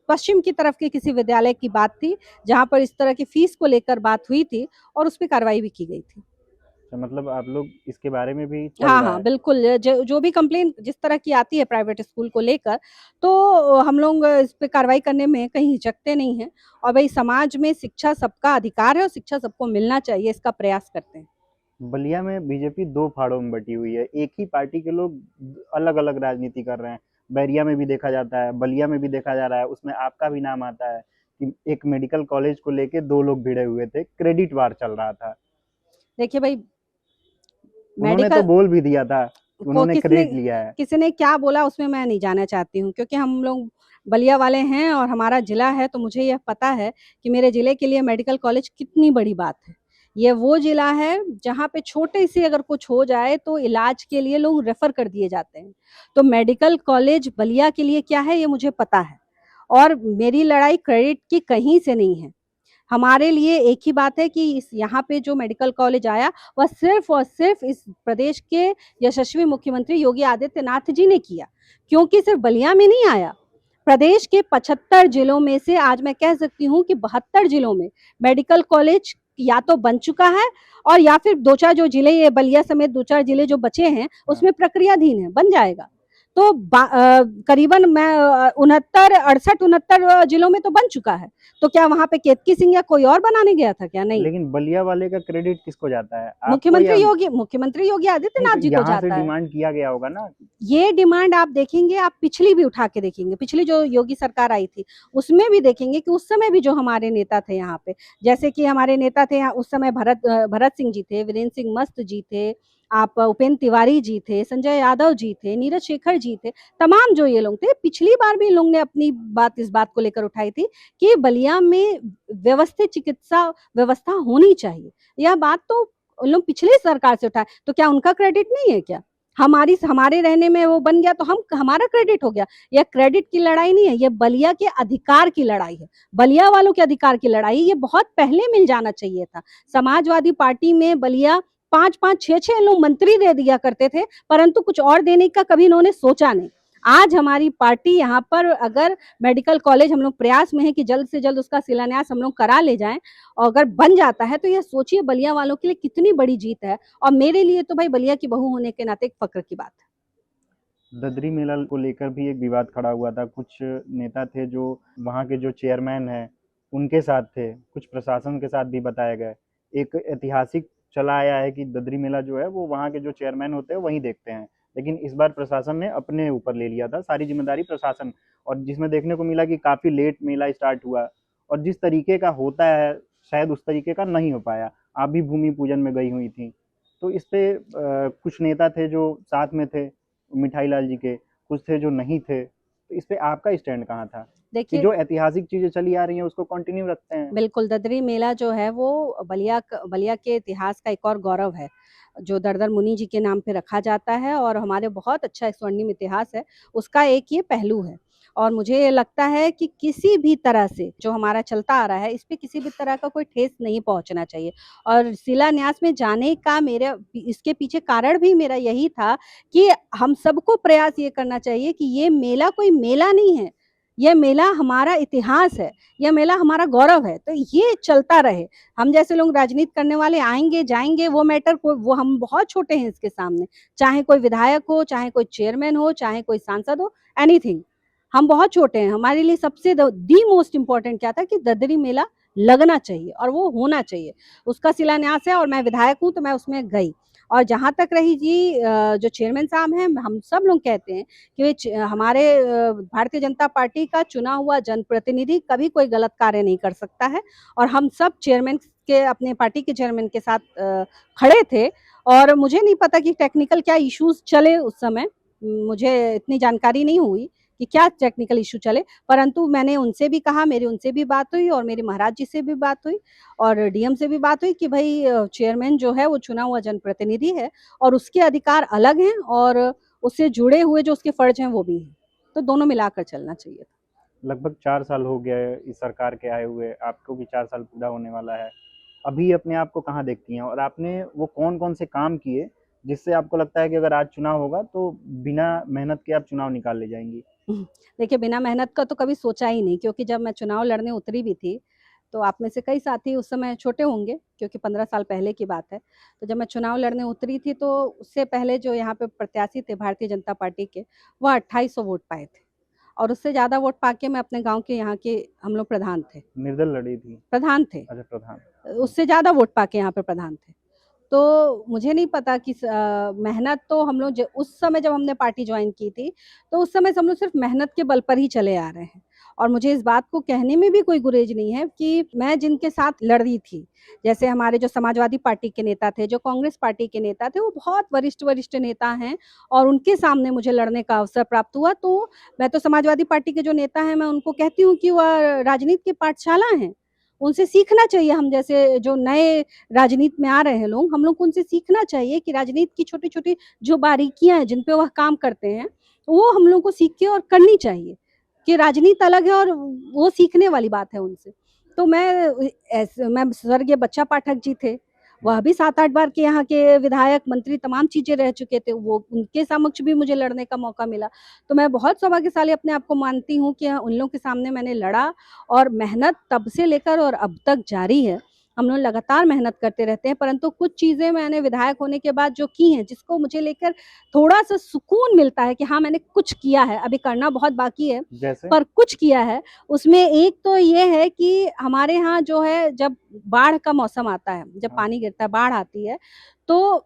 पश्चिम की तरफ के किसी विद्यालय की बात थी जहां पर इस तरह की फीस को लेकर बात हुई थी और उस पर कार्रवाई भी की गई थी। तो मतलब आप लोग इसके बारे में भी चल हाँ रहा हाँ है। बिल्कुल, जो भी कंप्लेन जिस तरह की आती है प्राइवेट स्कूल को लेकर, तो हम लोग इस पे कार्रवाई करने में कहीं हिचकते नहीं हैं। और भाई समाज में शिक्षा सबका अधिकार है और शिक्षा सबको मिलना चाहिए, इसका प्रयास करते हैं। बलिया में बीजेपी दो फाड़ों में बटी हुई है, एक ही पार्टी के लोग अलग अलग राजनीति कर रहे हैं। बैरिया में भी देखा जाता है, बलिया में भी देखा जा रहा है, उसमें आपका भी नाम आता है कि एक मेडिकल कॉलेज को लेके दो लोग भिड़े हुए थे, क्रेडिट वार चल रहा था। देखिए भाई, उन्होंने तो मेडिकल बोल भी दिया था, को उन्होंने क्रेडिट लिया है। किसी ने क्या बोला उसमें मैं नहीं जाना चाहती हूँ, क्योंकि हम लोग बलिया वाले हैं और हमारा जिला है, तो मुझे यह पता है कि मेरे जिले के लिए मेडिकल कॉलेज कितनी बड़ी बात है। ये वो जिला है जहाँ पे छोटे से अगर कुछ हो जाए तो इलाज के लिए लोग रेफर कर दिए जाते हैं। तो मेडिकल कॉलेज बलिया के लिए क्या है ये मुझे पता है। और मेरी लड़ाई क्रेडिट की कहीं से नहीं है। हमारे लिए एक ही बात है कि इस यहाँ पे जो मेडिकल कॉलेज आया वह सिर्फ और सिर्फ इस प्रदेश के यशस्वी मुख्यमंत्री योगी आदित्यनाथ जी ने किया, क्योंकि सिर्फ बलिया में नहीं आया। प्रदेश के 75 जिलों में से आज मैं कह सकती हूँ कि 72 जिलों में मेडिकल कॉलेज या तो बन चुका है, और या फिर दो चार जो जिले, ये बलिया समेत दो चार जिले जो बचे हैं हाँ। उसमें प्रक्रियाधीन है, बन जाएगा। तो करीबन मैं 69 68 69 जिलों में तो बन चुका है। तो क्या वहां पे केतकी सिंह या कोई और बनाने गया था क्या? नहीं, लेकिन बलिया वाले का क्रेडिट किसको जाता है, आपको या मुख्यमंत्री योगी नहीं? तो आदित्यनाथ जी को यहाँ से जाता है। डिमांड किया गया होगा ना। ये डिमांड आप देखेंगे, आप पिछली भी उठा के देखेंगे, पिछली जो योगी सरकार आई थी उसमें भी देखेंगे कि उस समय भी जो हमारे नेता थे यहाँ पे, जैसे कि हमारे नेता थे यहाँ उस समय भरत सिंह जी थे, वीरेंद्र सिंह मस्त जी थे, आप उपेंद्र तिवारी जी थे, संजय यादव जी थे, नीरज शेखर जी थे। तमाम जो ये लोग थे, पिछली बार भी इन लोग ने अपनी बात इस बात को लेकर उठाई थी कि बलिया में व्यवस्थित चिकित्सा व्यवस्था होनी चाहिए। यह बात तो उन लोग पिछली सरकार से उठाए, तो क्या उनका क्रेडिट नहीं है क्या? हमारे रहने में वो बन गया तो हमारा क्रेडिट हो गया। यह क्रेडिट की लड़ाई नहीं है, ये बलिया के अधिकार की लड़ाई है, बलिया वालों के अधिकार की लड़ाई। ये बहुत पहले मिल जाना चाहिए था। समाजवादी पार्टी में बलिया 5-5 6-6 लोग मंत्री दे दिया करते थे, परंतु कुछ और देने का कभी इन्होंने सोचा नहीं। आज हमारी पार्टी यहाँ पर अगर मेडिकल कॉलेज, हम लोग प्रयास में है कि जल्द से जल्द उसका शिलान्यास हम लोग करा ले जाएं, और अगर बन जाता है तो यह सोचिए बलिया वालों के लिए कितनी बड़ी जीत है। और मेरे लिए तो भाई बलिया की बहू होने के नाते एक फक्र की बात है। ददरी मेला को लेकर भी एक विवाद खड़ा हुआ था, कुछ नेता थे जो वहाँ के जो चेयरमैन हैं उनके साथ थे, कुछ प्रशासन के साथ भी बताया गया। एक ऐतिहासिक चला आया है कि ददरी मेला जो है वो वहाँ के जो चेयरमैन होते हैं वहीं देखते हैं, लेकिन इस बार प्रशासन ने अपने ऊपर ले लिया था सारी जिम्मेदारी प्रशासन। और जिसमें देखने को मिला कि काफ़ी लेट मेला स्टार्ट हुआ, और जिस तरीके का होता है शायद उस तरीके का नहीं हो पाया। आप भी भूमि पूजन में गई हुई थी, तो इस पे कुछ नेता थे जो साथ में थे मिठाई लाल जी के, कुछ थे जो नहीं थे, तो इस पे आपका स्टैंड कहाँ था कि देखिए, जो ऐतिहासिक चीजें चली आ रही हैं उसको कंटिन्यू रखते हैं? बिल्कुल ददरी मेला जो है वो बलिया के इतिहास का एक और गौरव है, जो दरदर मुनि जी के नाम पे रखा जाता है, और हमारे बहुत अच्छा एक स्वर्णिम इतिहास है, उसका एक ये पहलू है। और मुझे ये लगता है कि किसी भी तरह से जो हमारा चलता आ रहा है, इस पे किसी भी तरह का कोई ठेस नहीं पहुँचना चाहिए। और शिलान्यास में जाने का मेरा इसके पीछे कारण भी मेरा यही था कि हम सबको प्रयास ये करना चाहिए कि ये मेला कोई मेला नहीं है, यह मेला हमारा इतिहास है, यह मेला हमारा गौरव है, तो ये चलता रहे। हम जैसे लोग राजनीति करने वाले आएँगे, जाएँगे, वो मैटर को वो हम बहुत छोटे हैं इसके सामने। चाहे कोई विधायक हो, चाहे कोई चेयरमैन हो, चाहे कोई सांसद हो, एनीथिंग। हम बहुत छोटे हैं। हमारे लिए सबसे दी मोस्ट इम्पोर्टेंट क्या था कि ददरी मेला लगना चाहिए और वो होना चाहिए। उसका शिलान्यास है और मैं विधायक हूँ तो मैं उसमें गई। और जहाँ तक रही जी जो चेयरमैन साहब हैं, हम सब लोग कहते हैं कि वे हमारे भारतीय जनता पार्टी का चुना हुआ जनप्रतिनिधि कभी कोई गलत कार्य नहीं कर सकता है और हम सब चेयरमैन के अपने पार्टी के चेयरमैन के साथ खड़े थे। और मुझे नहीं पता कि टेक्निकल क्या इश्यूज चले उस समय, मुझे इतनी जानकारी नहीं हुई कि क्या टेक्निकल इश्यू चले, परंतु मैंने उनसे भी कहा, मेरी उनसे भी बात हुई और मेरे महाराज जी से भी बात हुई और डीएम से भी बात हुई कि भाई चेयरमैन जो है वो चुना हुआ जनप्रतिनिधि है और उसके अधिकार अलग हैं और उससे जुड़े हुए जो उसके फर्ज हैं वो भी हैं, तो दोनों मिलाकर चलना चाहिए। लगभग 4 साल हो गया है इस सरकार के आए हुए, आपको भी 4 साल पूरा होने वाला है। अभी अपने आप को कहाँ देखती हैं और आपने वो कौन-कौन से काम किए, जिससे आपको लगता है कि अगर आज चुनाव होगा तो बिना मेहनत के आप चुनाव निकाल ले जाएँगी? देखिए, बिना मेहनत का तो कभी सोचा ही नहीं, क्योंकि जब मैं चुनाव लड़ने उतरी भी थी, तो आप में से कई साथी उस समय छोटे होंगे क्योंकि 15 साल पहले की बात है। तो जब मैं चुनाव लड़ने उतरी थी तो उससे पहले जो यहाँ पे प्रत्याशी थे भारतीय जनता पार्टी के, वो 2800 वोट पाए थे और उससे ज़्यादा वोट पाके मैं अपने गाँव के यहाँ के हम लोग प्रधान थे। निर्दल लड़ी थी? प्रधान थे। अच्छा, प्रधान। उससे ज़्यादा वोट पाके यहाँ पे प्रधान थे। तो मुझे नहीं पता कि मेहनत तो हम लोग ज उस समय जब हमने पार्टी जॉइन की थी, तो उस समय से हम लोग सिर्फ़ मेहनत के बल पर ही चले आ रहे हैं। और मुझे इस बात को कहने में भी कोई गुरेज नहीं है कि मैं जिनके साथ लड़ रही थी, जैसे हमारे जो समाजवादी पार्टी के नेता थे, जो कांग्रेस पार्टी के नेता थे, वो बहुत वरिष्ठ नेता हैं और उनके सामने मुझे लड़ने का अवसर प्राप्त हुआ। तो मैं तो समाजवादी पार्टी के जो नेता हैं, मैं उनको कहती हूँ कि वह राजनीति की पाठशाला हैं। उनसे सीखना चाहिए, हम जैसे जो नए राजनीति में आ रहे हैं लोग, हम लोग को उनसे सीखना चाहिए कि राजनीति की छोटी-छोटी जो बारीकियाँ हैं, जिन पे वह काम करते हैं, वो हम लोग को सीख के और करनी चाहिए, कि राजनीति अलग है और वो सीखने वाली बात है उनसे। तो मैं स्वर्गीय बच्चा पाठक जी थे, वह भी 7-8 बार के यहाँ के विधायक, मंत्री तमाम चीज़ें रह चुके थे, वो उनके समक्ष भी मुझे लड़ने का मौका मिला। तो मैं बहुत सौभाग्यशाली अपने आप को मानती हूँ कि उन लोगों के सामने मैंने लड़ा और मेहनत तब से लेकर और अब तक जारी है। हम लोग लगातार मेहनत करते रहते हैं, परंतु कुछ चीज़ें मैंने विधायक होने के बाद जो की हैं, जिसको मुझे लेकर थोड़ा-सा सुकून मिलता है कि हाँ, मैंने कुछ किया है, अभी करना बहुत बाकी है, जैसे? पर कुछ किया है। उसमें एक तो ये है कि हमारे यहाँ जो है जब बाढ़ का मौसम आता है, जब हाँ। पानी गिरता है, बाढ़ आती है, तो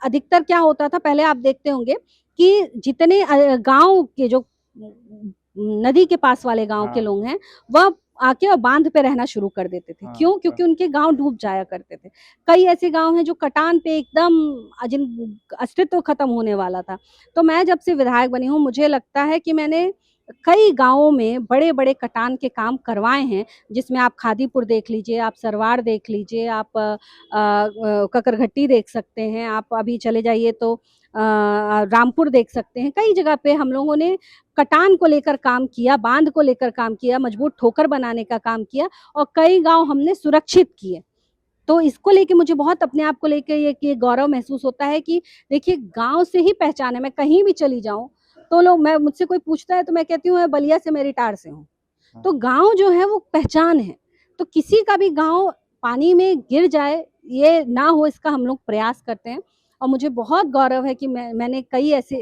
अधिकतर क्या होता था, पहले आप देखते होंगे कि जितने गाँव के जो नदी के पास वाले गाँव के हाँ, लोग हैं, वह आके और बाँध पे रहना शुरू कर देते थे। हाँ, क्यों? क्योंकि उनके गाँव डूब जाया करते थे। कई ऐसे गाँव हैं जो कटान पे एकदम जिन अस्तित्व खत्म होने वाला था। तो मैं जब से विधायक बनी हूँ, मुझे लगता है कि मैंने कई गाँवों में बड़े-बड़े कटान के काम करवाए हैं, जिसमें आप खादीपुर देख लीजिए, आप सरवाड़ देख लीजिए, आप ककरघट्टी देख सकते हैं, आप अभी चले जाइए तो रामपुर देख सकते हैं। कई जगह पे हम लोगों ने कटान को लेकर काम किया, बाँध को लेकर काम किया, मजबूत ठोकर बनाने का काम किया और कई गाँव हमने सुरक्षित किए। तो इसको लेके मुझे बहुत अपने आप को लेके ये गौरव महसूस होता है कि देखिए गाँव से ही पहचान है। मैं कहीं भी चली जाऊँ, तो लोग मैं मुझसे कोई पूछता है तो मैं कहती हूँ मैं बलिया से, मैं रिटार से हूँ। हाँ। तो गाँव जो है वो पहचान है। तो किसी का भी गाँव पानी में गिर जाए, ये ना हो इसका हम लोग प्रयास करते हैं और मुझे बहुत गौरव है कि मैंने कई ऐसे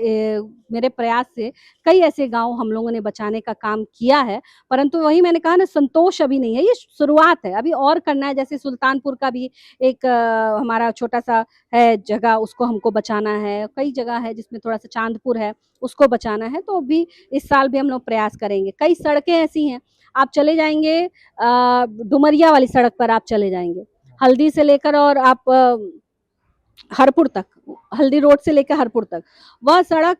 मेरे प्रयास से कई ऐसे गाँव हम लोगों ने बचाने का काम किया है। परंतु वही मैंने कहा ना, संतोष अभी नहीं है, ये शुरुआत है, अभी और करना है। जैसे सुल्तानपुर का भी एक हमारा छोटा-सा है जगह, उसको हमको बचाना है। कई जगह है जिसमें थोड़ा-सा चाँदपुर है, उसको बचाना है, तो भी इस साल भी हम लोग प्रयास करेंगे। कई सड़कें ऐसी हैं, आप चले जाएँगे डुमरिया वाली सड़क पर आप चले जाएँगे, हल्दी से लेकर और आप हरपुर तक, हल्दी रोड से लेकर हरपुर तक, वह सड़क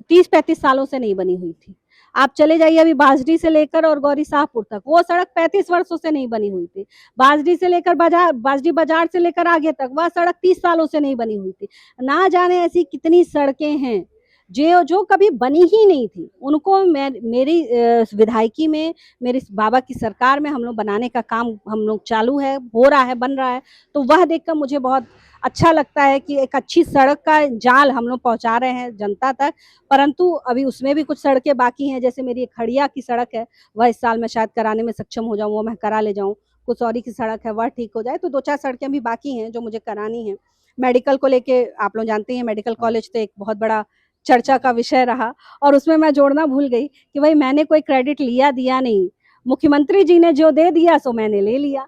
30-35 सालों से नहीं बनी हुई थी। आप चले जाइए अभी बाजरी से लेकर और गौरी शाहपुर तक, वो सड़क 35 वर्षों से नहीं बनी हुई थी। बाजरी से लेकर बाजरी बाजार से लेकर आगे तक, वह सड़क 30 सालों से नहीं बनी हुई थी। ना जाने ऐसी कितनी सड़कें हैं, जो जो कभी बनी ही नहीं थी, उनको मैं मेरी विधायकी में, मेरे बाबा की सरकार में हम लोग बनाने का काम हम लोग चालू है, हो रहा है, बन रहा है। तो वह देखकर मुझे बहुत अच्छा लगता है कि एक अच्छी सड़क का जाल हम लोग पहुंचा रहे हैं जनता तक। परंतु अभी उसमें भी कुछ सड़कें बाकी हैं, जैसे मेरी खड़िया की सड़क है, वह इस साल मैं शायद कराने में सक्षम हो जाऊँ, वो मैं करा ले जाऊँ। कुसौरी की सड़क है, वह ठीक हो जाए। तो 2-4 सड़कें अभी बाकी हैं जो मुझे करानी है। मेडिकल को लेके आप लोग जानते हैं, मेडिकल हाँ। कॉलेज तो एक बहुत बड़ा चर्चा का विषय रहा, और उसमें मैं जोड़ना भूल गई कि भाई मैंने कोई क्रेडिट लिया दिया नहीं, मुख्यमंत्री जी ने जो दे दिया सो मैंने ले लिया।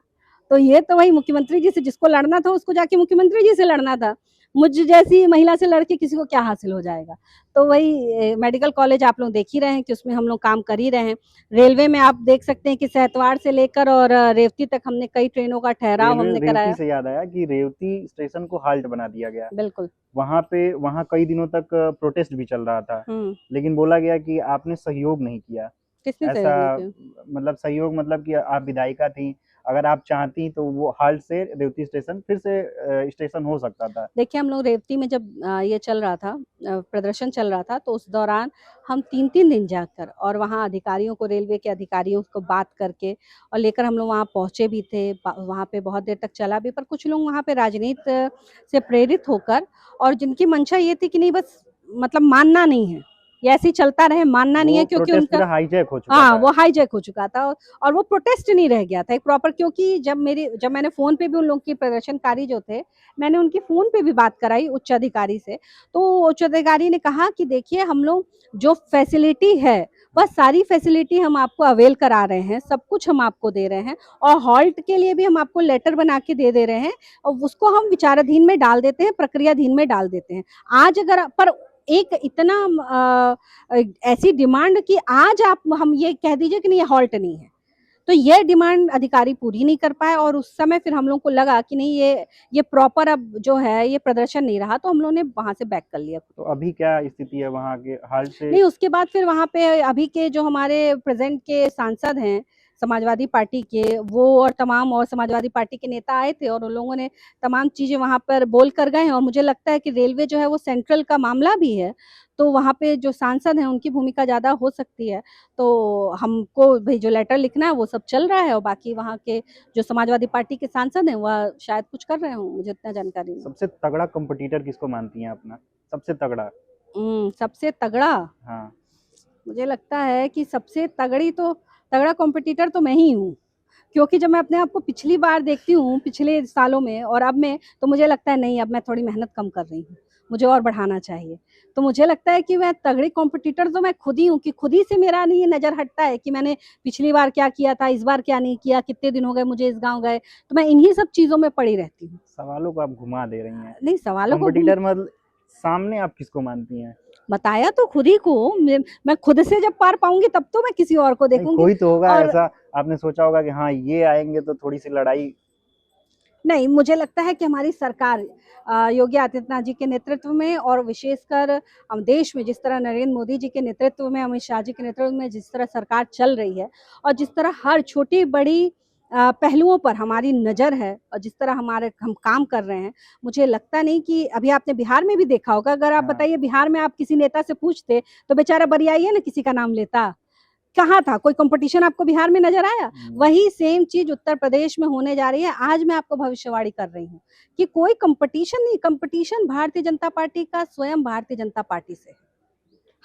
तो ये तो वही मुख्यमंत्री जी से जिसको लड़ना था उसको जाके मुख्यमंत्री जी से लड़ना था, मुझ जैसी महिला से लड़के किसी को क्या हासिल हो जाएगा। तो वही मेडिकल कॉलेज आप लोग देख ही रहे हैं कि उसमें हम लोग काम कर ही रहे हैं। रेलवे में आप देख सकते हैं कि सहतवाड़ से लेकर और रेवती तक हमने कई ट्रेनों का ठहराव रेलवे हमने रेवती कराया। से याद आया कि रेवती स्टेशन को हाल्ट बना दिया गया। बिल्कुल। वहाँ कई दिनों तक प्रोटेस्ट भी चल रहा था, हम्म। लेकिन बोला गया कि आपने सहयोग नहीं किया। किसने ऐसा सहयोग नहीं किया? मतलब सहयोग मतलब कि आप विधायिका थी, अगर आप चाहती तो वो हाल्ट से रेवती स्टेशन फिर से स्टेशन हो सकता था। देखिए हम लोग रेवती में जब ये चल रहा था, प्रदर्शन चल रहा था, तो उस दौरान हम 3-3 दिन जाकर और वहाँ अधिकारियों को, रेलवे के अधिकारियों को बात करके और लेकर हम लोग वहाँ पहुँचे भी थे। वहाँ पे बहुत देर तक चला भी, पर कुछ लोग वहाँ पे राजनीति से प्रेरित होकर, और जिनकी मंशा ये थी कि नहीं बस मतलब मानना नहीं है, ये ऐसे ही चलता रहे, मानना नहीं वो है, क्योंकि प्रोटेस्ट उनका पूरा हाईजैक हो चुका हाँ, था। वो हाईजैक हो चुका था, और वो प्रोटेस्ट नहीं रह गया था एक प्रॉपर। क्योंकि जब मैंने फ़ोन पे भी उन लोगों की, प्रदर्शनकारी जो थे, मैंने उनकी फ़ोन पे भी बात कराई उच्च अधिकारी से, तो उच्च अधिकारी ने कहा कि देखिए हम लोग जो फैसिलिटी है, वह सारी फैसिलिटी हम आपको अवेल करा रहे हैं, सब कुछ हम आपको दे रहे हैं, और हॉल्ट के लिए भी हम आपको लेटर बना के दे रहे हैं, और उसको हम विचाराधीन में डाल देते हैं, प्रक्रियाधीन में डाल देते हैं। आज अगर पर एक इतना ऐसी डिमांड कि आज आप हम ये कह दीजिए कि नहीं ये हॉल्ट नहीं है, तो ये डिमांड अधिकारी पूरी नहीं कर पाए, और उस समय फिर हम लोग को लगा कि नहीं ये प्रॉपर अब जो है ये प्रदर्शन नहीं रहा, तो हम लोगों ने वहां से बैक कर लिया। तो अभी क्या स्थिति है वहाँ के हाल्ट से? नहीं, उसके बाद फिर वहाँ पे अभी के जो हमारे प्रेजेंट के सांसद हैं समाजवादी पार्टी के, वो और तमाम और समाजवादी पार्टी के नेता आए थे, और उन लोगों ने तमाम चीजें वहाँ पर बोल कर गए हैं। और मुझे लगता है कि रेलवे जो है वो सेंट्रल का मामला भी है, तो वहाँ पे जो सांसद हैं उनकी भूमिका ज्यादा हो सकती है। तो हमको भाई जो लेटर लिखना है वो सब चल रहा है, और बाकी वहाँ के जो समाजवादी पार्टी के सांसद हैं वह शायद कुछ कर रहे हों, मुझे इतना जानकारी नहीं। सबसे तगड़ा कंपटीटर किसको मानती हैं अपना? सबसे तगड़ा? सबसे तगड़ा हाँ। मुझे लगता है कि सबसे तगड़ा कॉम्पिटिटर तो मैं ही हूँ। क्योंकि जब मैं अपने आप को पिछली बार देखती हूँ, पिछले सालों में और अब में, तो मुझे लगता है नहीं, अब मैं थोड़ी मेहनत कम कर रही हूँ, मुझे और बढ़ाना चाहिए। तो मुझे लगता है कि मैं तगड़ी कॉम्पिटिटर तो मैं खुद ही हूँ, कि खुद ही से मेरा नहीं ये नज़र हटता है कि मैंने पिछली बार क्या किया था, इस बार क्या नहीं किया, कितने दिन हो गए मुझे इस गाँव गए, तो मैं इन्हीं सब चीज़ों में पड़ी रहती हूँ। सवालों को आप घुमा दे रही हैं। नहीं, सवालों को कंपटीटर मतलब सामने आप किसको मानती हैं? बताया तो खुद ही को, मैं खुद से जब पार पाऊंगी तब तो मैं किसी और को नहीं, देखूंगी। कोई तो होगा और ऐसा, आपने सोचा होगा कि हाँ ये आएंगे तो थोड़ी सी लड़ाई। नहीं, मुझे लगता है कि हमारी सरकार योगी आदित्यनाथ जी के नेतृत्व में, और विशेषकर हम देश में जिस तरह नरेंद्र मोदी जी के नेतृत्व में, अमित शाह जी के नेतृत्व में जिस तरह सरकार चल रही है, और जिस तरह हर छोटी बड़ी पहलुओं पर हमारी नज़र है, और जिस तरह हम काम कर रहे हैं, मुझे लगता नहीं कि अभी आपने बिहार में भी देखा होगा। अगर आप हाँ। बताइए बिहार में आप किसी नेता से पूछते तो बेचारा बरियाई है ना किसी का नाम लेता, कहाँ था? कोई कंपटीशन आपको बिहार में नज़र आया? वही सेम चीज़ उत्तर प्रदेश में होने जा रही है। आज मैं आपको भविष्यवाणी कर रही हूँ कि कोई कंपटीशन नहीं, कंपटीशन भारतीय जनता पार्टी का स्वयं भारतीय जनता पार्टी से है।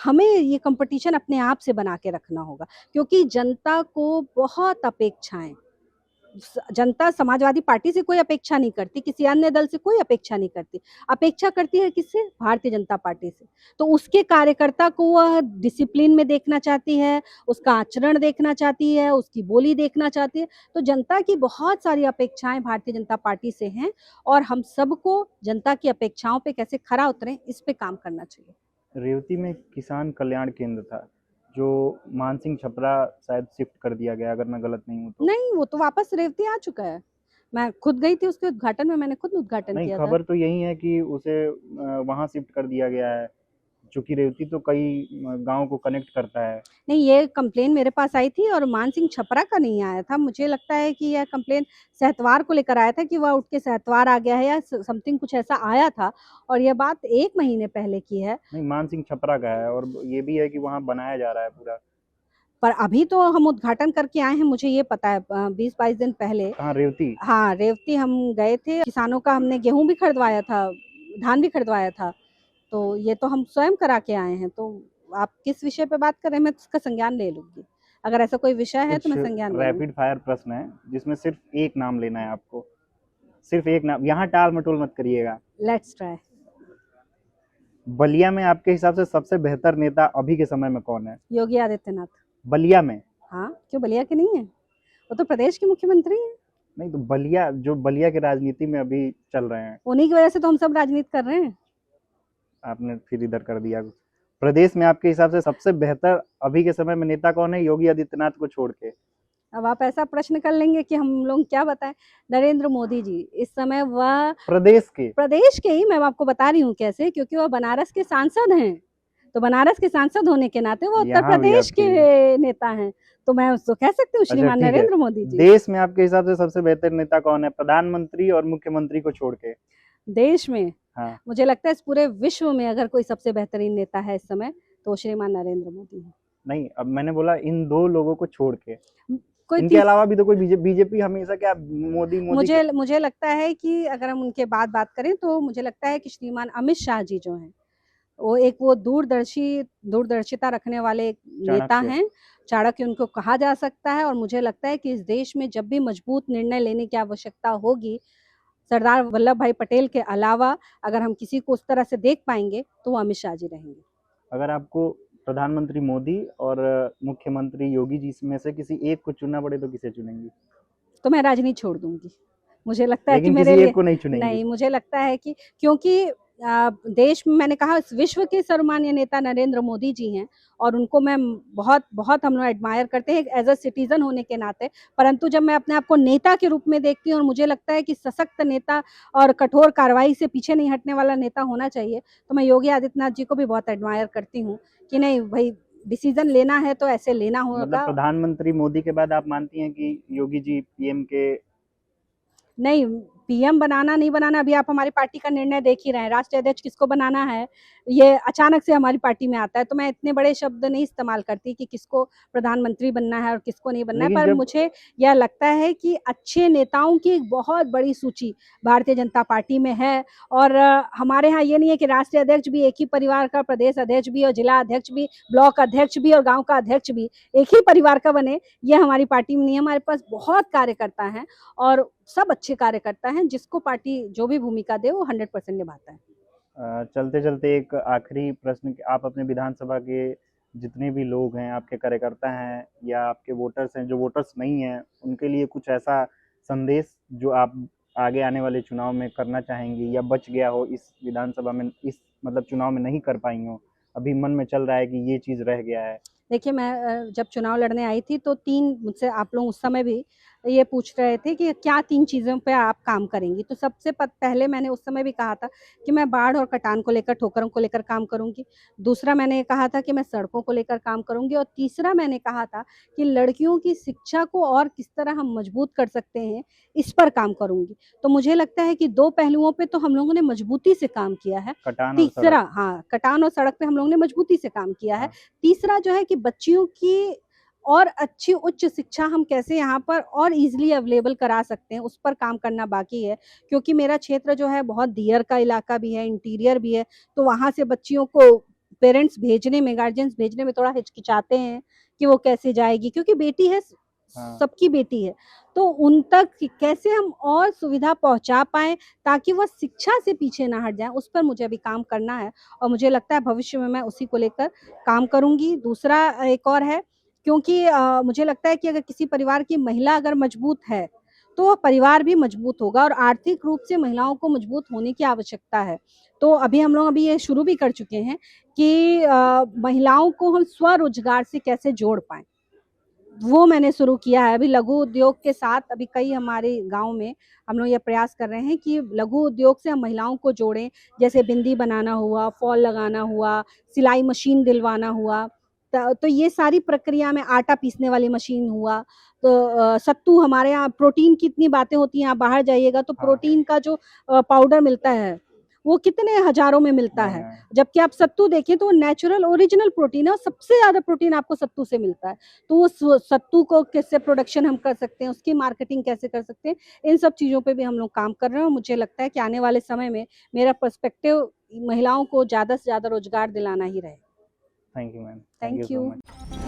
हमें ये कंपटीशन अपने आप से बना के रखना होगा, क्योंकि जनता को बहुत अपेक्षाएँ, जनता समाजवादी पार्टी से कोई अपेक्षा नहीं करती, किसी अन्य दल से कोई अपेक्षा नहीं करती, अपेक्षा करती है किससे? भारतीय जनता पार्टी से। तो उसके कार्यकर्ता को वह डिसिप्लिन में देखना चाहती है, उसका आचरण देखना चाहती है, उसकी बोली देखना चाहती है। तो जनता की बहुत सारी अपेक्षाएं भारतीय जनता पार्टी से हैं, और हम सबको जनता की अपेक्षाओं पे कैसे खरा उतरें, इस पे काम करना चाहिए। रेवती में किसान कल्याण केंद्र था, जो मानसिंह छपरा शायद शिफ्ट कर दिया गया, अगर मैं गलत नहीं हूँ तो। नहीं, वो तो वापस रेवती आ चुका है। मैं खुद गई थी उसके उद्घाटन में, मैंने खुद उद्घाटन नहीं, किया था। खबर तो यही है कि उसे वहाँ शिफ्ट कर दिया गया है, चूंकि रेवती तो कई गांव को कनेक्ट करता है। नहीं, ये कंप्लेन मेरे पास आई थी और मान सिंह छपरा का नहीं आया था। मुझे लगता है कि यह कंप्लेन सहतवार को लेकर आया था कि वह उठ के सहतवार आ गया है या समथिंग कुछ ऐसा आया था, और यह बात 1 महीने पहले की है। नहीं, मान सिंह छपरा का है, और ये भी है कि वहाँ बनाया जा रहा है पूरा। पर अभी तो हम उद्घाटन करके आए हैं, मुझे ये पता है 20-22 दिन पहले। कहाँ, रेवती? हाँ, रेवती हम गए थे, किसानों का हमने गेहूँ भी खरीदवाया था, धान भी खरीदवाया था। तो ये तो हम स्वयं करा के आए हैं। तो आप किस विषय पे बात कर रहे हैं, मैं उसका संज्ञान ले लूँगी। अगर ऐसा कोई विषय है तो कुछ मैं संज्ञान ले लूँगी। रैपिड फायर प्रश्न है जिसमें सिर्फ एक नाम लेना है आपको, सिर्फ एक नाम, यहाँ टाल मटोल मत करिएगा। Let's try. बलिया में आपके हिसाब से सबसे बेहतर नेता अभी के समय में कौन है? योगी आदित्यनाथ। बलिया में? हाँ, क्यों बलिया के नहीं है? वो तो प्रदेश के मुख्यमंत्री हैं। नहीं तो बलिया, जो बलिया के राजनीति में अभी चल रहे हैं। उन्हीं की वजह से तो हम सब राजनीति कर रहे हैं। आपने फिर इधर कर दिया। प्रदेश में आपके हिसाब से सबसे बेहतर अभी के समय में नेता कौन है, योगी आदित्यनाथ को छोड़ के? अब आप ऐसा प्रश्न कर लेंगे कि हम लोग क्या बताएं। नरेंद्र मोदी जी इस समय वह प्रदेश के ही, मैं आपको बता रही हूँ कैसे, क्योंकि वह बनारस के सांसद हैं। तो बनारस के सांसद होने के नाते वो उत्तर यहाँ भी प्रदेश के आपके, नेता हैं। तो मैं उसको कह सकती हूँ अच्छा श्रीमान ठीक है। नरेंद्र मोदी जी। देश में आपके हिसाब से सबसे बेहतर नेता कौन है, प्रधानमंत्री और मुख्यमंत्री को छोड़ के? देश में हाँ। मुझे लगता है इस पूरे विश्व में अगर कोई सबसे बेहतरीन नेता है इस समय तो श्रीमान नरेंद्र मोदी है। नहीं, अब मैंने बोला इन दो लोगों को छोड़ के, कोई इनके अलावा भी तो कोई बीजेपी हमेशा क्या मोदी मोदी मुझे लगता है कि अगर हम उनके बाद बात करें तो मुझे लगता है कि श्रीमान अमित शाह जी जो हैं वो दूरदर्शिता रखने वाले नेता चाणक्य। हैं। चाणक्य उनको कहा जा सकता है, और मुझे लगता है कि इस देश में जब भी मजबूत निर्णय लेने की आवश्यकता होगी, सरदार वल्लभ भाई पटेल के अलावा अगर हम किसी को उस तरह से देख पाएंगे तो वो अमित शाह जी रहेंगे। अगर आपको प्रधानमंत्री मोदी और मुख्यमंत्री योगी जी में से किसी एक को चुनना पड़े तो किसे चुनेंगी? तो मैं राजनीति छोड़ दूंगी। मुझे लगता है कि लेकिन मेरे किसी लिए एक को नहीं चुनेंगी? नहीं, मुझे लगता है कि क्योंकि देश में मैंने कहा इस विश्व के सर्वमान्य नेता नरेंद्र मोदी जी हैं, और उनको मैं बहुत बहुत हम लोग एडमायर करते हैं एज अ सिटीजन होने के नाते। परंतु जब मैं अपने आप को नेता के रूप में देखती हूँ और मुझे लगता है कि सशक्त नेता और कठोर कार्रवाई से पीछे नहीं हटने वाला नेता होना चाहिए, तो मैं योगी आदित्यनाथ जी को भी बहुत एडमायर करती हूँ कि नहीं भाई, डिसीजन लेना है तो ऐसे लेना मतलब होगा। प्रधानमंत्री मोदी के बाद आप मानती हैं कि योगी जी पीएम के? नहीं, पीएम बनाना नहीं बनाना अभी आप हमारी पार्टी का निर्णय देख ही रहे हैं। राष्ट्रीय अध्यक्ष किसको बनाना है, ये अचानक से हमारी पार्टी में आता है, तो मैं इतने बड़े शब्द नहीं इस्तेमाल करती कि किसको प्रधानमंत्री बनना है और किसको नहीं बनना है। लेकिन पर जब मुझे यह लगता है कि अच्छे नेताओं की एक बहुत बड़ी सूची भारतीय जनता पार्टी में है। और हमारे यहाँ ये नहीं है कि राष्ट्रीय अध्यक्ष भी एक ही परिवार का, प्रदेश अध्यक्ष भी और जिला अध्यक्ष भी, ब्लॉक अध्यक्ष भी और गाँव का अध्यक्ष भी एक ही परिवार का बने, ये हमारी पार्टी में नहीं है। हमारे पास बहुत कार्यकर्ता हैं और सब अच्छे कार्यकर्ता हैं, जिसको पार्टी जो भी भूमिका दे वो 100% निभाता है। चलते चलते एक आखिरी प्रश्न, आप अपने विधानसभा के जितने भी लोग हैं, आपके कार्यकर्ता हैं या आपके वोटर्स हैं, जो वोटर्स नहीं हैं, उनके लिए कुछ ऐसा संदेश जो आप आगे आने वाले चुनाव में करना चाहेंगी, या बच गया हो इस विधानसभा में, इस मतलब चुनाव में नहीं कर पाई हो, अभी मन में चल रहा है कि ये चीज़ रह गया है? देखिए, मैं जब चुनाव लड़ने आई थी तो 3 मुझसे आप लोग उस समय भी ये पूछ रहे थे कि क्या 3 चीज़ों पे आप काम करेंगी। तो सबसे पहले मैंने उस समय भी कहा था कि मैं बाढ़ और कटान को लेकर, ठोकरों को लेकर काम करूँगी। दूसरा मैंने कहा था कि मैं सड़कों को लेकर काम करूँगी, और तीसरा मैंने कहा था कि लड़कियों की शिक्षा को और किस तरह हम मजबूत कर सकते हैं, इस पर काम करूँगी। तो मुझे लगता है कि 2 पहलुओं पे तो हम लोगों ने मजबूती से काम किया है। कटान और तीसरा, सड़क। हाँ, कटान और सड़क पे हम लोगों ने मजबूती से काम किया है। हाँ। तीसरा जो है कि बच्चियों की और अच्छी उच्च शिक्षा हम कैसे यहाँ पर और ईज़िली अवेलेबल करा सकते हैं, उस पर काम करना बाकी है। क्योंकि मेरा क्षेत्र जो है बहुत दियर का इलाका भी है, इंटीरियर भी है, तो वहाँ से बच्चियों को पेरेंट्स भेजने में, गार्जियंस भेजने में थोड़ा हिचकिचाते हैं कि वो कैसे जाएगी, क्योंकि बेटी है, हाँ। सबकी बेटी है। तो उन तक कैसे हम और सुविधा पहुँचा पाएँ ताकि वो शिक्षा से पीछे ना हट जाएँ, उस पर मुझे अभी काम करना है, और मुझे लगता है भविष्य में मैं उसी को लेकर काम करूँगी। दूसरा एक और है, क्योंकि मुझे लगता है कि अगर किसी परिवार की महिला अगर मजबूत है, तो वह परिवार भी मजबूत होगा, और आर्थिक रूप से महिलाओं को मजबूत होने की आवश्यकता है। तो हम लोग ये शुरू भी कर चुके हैं कि महिलाओं को हम स्वरोजगार से कैसे जोड़ पाएँ। वो मैंने शुरू किया है। अभी लघु उद्योग के साथ अभी कई हमारे गाँव में हम लोग ये प्रयास कर रहे हैं कि लघु उद्योग से हम महिलाओं को जोड़ें। जैसे बिंदी बनाना हुआ, फॉल लगाना हुआ, सिलाई मशीन दिलवाना हुआ। तो ये सारी प्रक्रिया में आटा पीसने वाली मशीन हुआ। तो सत्तू हमारे यहाँ प्रोटीन की इतनी बातें होती हैं, आप बाहर जाइएगा तो हाँ। प्रोटीन का जो पाउडर मिलता है, वो कितने हज़ारों में मिलता है। जबकि आप सत्तू देखें तो वो नेचुरल ओरिजिनल प्रोटीन है और सबसे ज़्यादा प्रोटीन आपको सत्तू से मिलता है। तो उस सत्तू को कैसे प्रोडक्शन हम कर सकते हैं, उसकी मार्केटिंग कैसे कर सकते हैं, इन सब चीज़ों पे भी हम लोग काम कर रहे हैं और मुझे लगता है कि आने वाले समय में मेरा पर्सपेक्टिव महिलाओं को ज़्यादा से ज़्यादा रोज़गार दिलाना ही रहेगा। Thank you ma'am, thank you thank so you. Much.